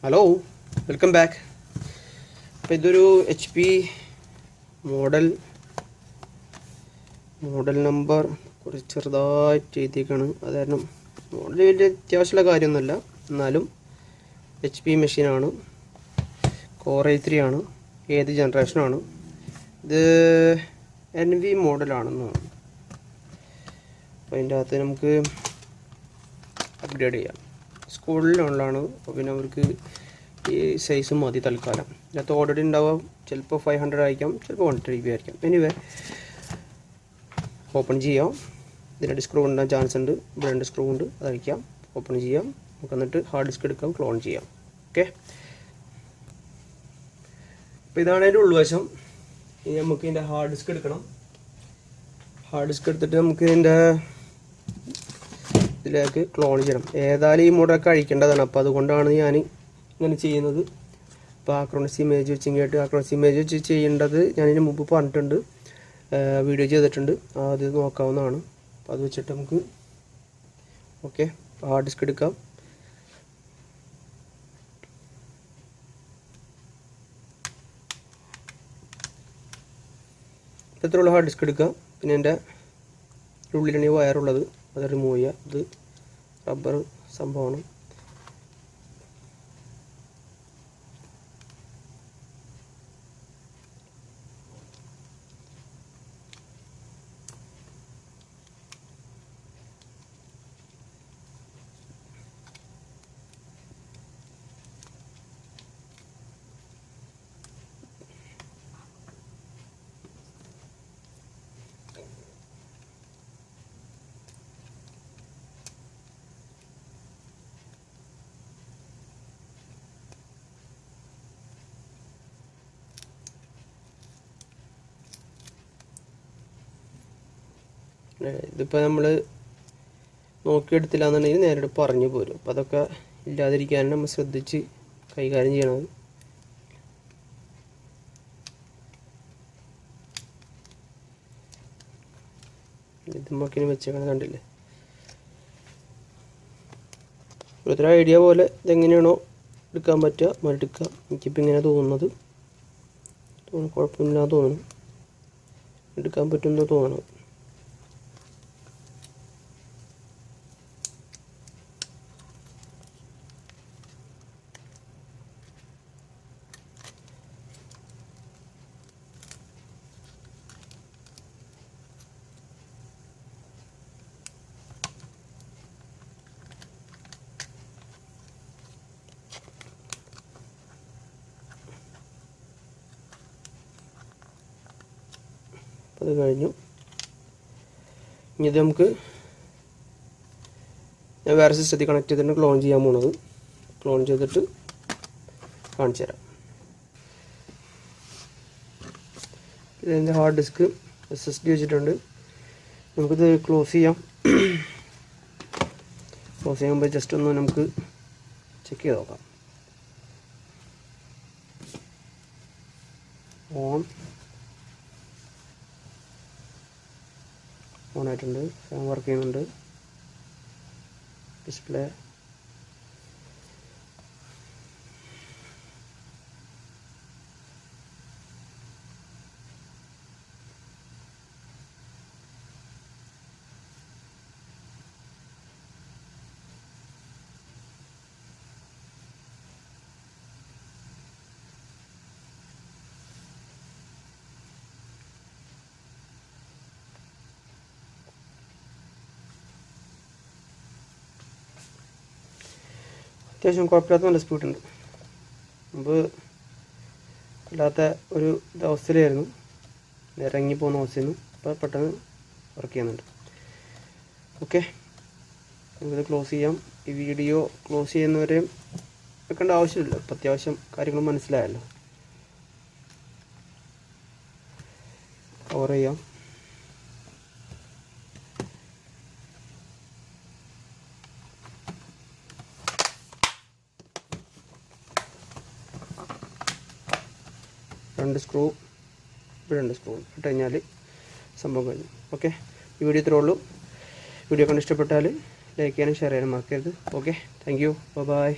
Hello, welcome back. അപ്പോൾ ഇതൊരു H P model number കുറച്ച് ചെറുതായിട്ട് എഴുതിയേക്കാണ്. അത് കാരണം മോഡൽ വലിയ അത്യാവശ്യമുള്ള കാര്യമൊന്നുമല്ല, എന്നാലും എച്ച് പി മെഷീനാണ്. കോർ i3 ആണ്. ഏത് ജനറേഷനാണ് ഇത്? NV മോഡലാണെന്ന് തോന്നുന്നു. അപ്പോൾ അതിൻ്റെ അകത്ത് നമുക്ക് അപ്ഗ്രേഡ് ചെയ്യാം. സ്കൂളിലുള്ളതാണ്, അപ്പോൾ പിന്നെ അവർക്ക് ഈ സൈസ് മതി തൽക്കാലം. ഇതിനകത്ത് ഓൾറെഡി ഉണ്ടാവാം, ചിലപ്പോൾ 500 ആയിരിക്കാം, ചിലപ്പോൾ 1 TB ആയിരിക്കാം. എനിവേ ഓപ്പൺ ചെയ്യാം. ഇതിൻ്റെ സ്ക്രൂ ഉണ്ടാകാൻ ചാൻസ് ഉണ്ട്. ഇവിടെ 2 സ്ക്രൂ ഉണ്ട്, അതഴിക്കാം. ഓപ്പൺ ചെയ്യാം. നമുക്ക് എന്നിട്ട് ഹാർഡ് ഡിസ്ക് എടുക്കാം, ക്ലോൺ ചെയ്യാം. ഓക്കെ, അപ്പോൾ ഇതാണ് അതിൻ്റെ ഉൾവശം. ഇനി നമുക്ക് ഇതിൻ്റെ ഹാർഡ് ഡിസ്ക് എടുക്കണം. ഹാർഡ് ഡിസ്ക് എടുത്തിട്ട് നമുക്ക് ഇതിൻ്റെ ഇതിലേക്ക് ക്ലോൺ ചെയ്യണം. ഏതായാലും ഈ മോഡലൊക്കെ അഴിക്കേണ്ടതാണ്, അപ്പോൾ അതുകൊണ്ടാണ് ഞാൻ ഇങ്ങനെ ചെയ്യുന്നത്. അപ്പോൾ ആക്രോണിക്സ് ഇമേജ് വെച്ച് ചെയ്യേണ്ടത് ഞാനിതിന് മുമ്പ് പറഞ്ഞിട്ടുണ്ട്, വീഡിയോ ചെയ്തിട്ടുണ്ട്, അത് നോക്കാവുന്നതാണ്. അപ്പോൾ അത് വെച്ചിട്ട് നമുക്ക് ഓക്കെ ഹാർഡ് ഡിസ്ക് എടുക്കാം. ഇത്രയുള്ള ഹാർഡ് ഡിസ്ക് എടുക്കാം. പിന്നെ എൻ്റെ ഉള്ളിലാണ് ഈ വയറുള്ളത്, അത് റിമൂവ് ചെയ്യുക. ഇത് റബ്ബർ സംഭവമാണ്. ഇതിപ്പോൾ നമ്മൾ നോക്കിയെടുത്തില്ല എന്നുണ്ടെങ്കിൽ നേരിട്ട് പറഞ്ഞു പോരും. അപ്പോൾ അതൊക്കെ ഇല്ലാതിരിക്കാനാണ് നമ്മൾ ശ്രദ്ധിച്ച് കൈകാര്യം ചെയ്യണത്. ഇത് നമുക്കിനി വെച്ചേക്കണം, കണ്ടില്ലേ? ഒരു ഐഡിയ പോലെ ഇതെങ്ങനെയാണോ എടുക്കാൻ പറ്റുക മറ്റെടുക്കുക. എനിക്കിപ്പോൾ ഇങ്ങനെ തോന്നുന്നത്, കുഴപ്പമില്ലാന്ന് തോന്നുന്നു, എടുക്കാൻ പറ്റുമെന്ന് തോന്നണം. അത് കഴിഞ്ഞു. ഇനി ഇത് നമുക്ക് ഞാൻ വേറെ സിസ്റ്റത്തിൽ കണക്ട് ചെയ്തിട്ട് ക്ലോൺ ചെയ്യാൻ പോണത്. ക്ലോൺ ചെയ്തിട്ട് കാണിച്ചു തരാം. ഇതിൻ്റെ ഹാർഡ് ഡിസ്ക് SSD വെച്ചിട്ടുണ്ട്. നമുക്കിത് ക്ലോസ് ചെയ്യാം. ക്ലോസ് ചെയ്യുമ്പോൾ ജസ്റ്റ് ഒന്ന് നമുക്ക് ചെക്ക് ചെയ്ത് നോക്കാം. ഓൺ ആയിട്ടുണ്ട്, ഫാൻ വർക്ക് ചെയ്യുന്നുണ്ട്, ഡിസ്പ്ലേ അത്യാവശ്യം കുഴപ്പമില്ലാത്ത നല്ല സ്പീഡുണ്ട്. മുമ്പ് അല്ലാത്ത ഒരു അവസ്ഥയിലായിരുന്നു, ഇറങ്ങി പോകുന്ന അവസ്ഥയായിരുന്നു. അപ്പോൾ പെട്ടെന്ന് വർക്ക് ചെയ്യുന്നുണ്ട്. ഓക്കെ, നമുക്കിത് ക്ലോസ് ചെയ്യാം. ഈ വീഡിയോ ക്ലോസ് ചെയ്യുന്നവരെയും വെക്കേണ്ട ആവശ്യമില്ല, ഇപ്പം അത്യാവശ്യം കാര്യങ്ങൾ മനസ്സിലായല്ലോ. കവർ ചെയ്യാം. രണ്ട് സ്ക്രൂ ഇട്ട് കഴിഞ്ഞാൽ സംഭവം കഴിഞ്ഞു. ഓക്കെ, ഈ വീഡിയോ ഇത്രേ ഉള്ളൂ. വീഡിയോ കണ്ട് ഇഷ്ടപ്പെട്ടാൽ ലൈക്ക് ചെയ്യാനും ഷെയർ ചെയ്യാനും മറക്കരുത്. Okay, thank you, by.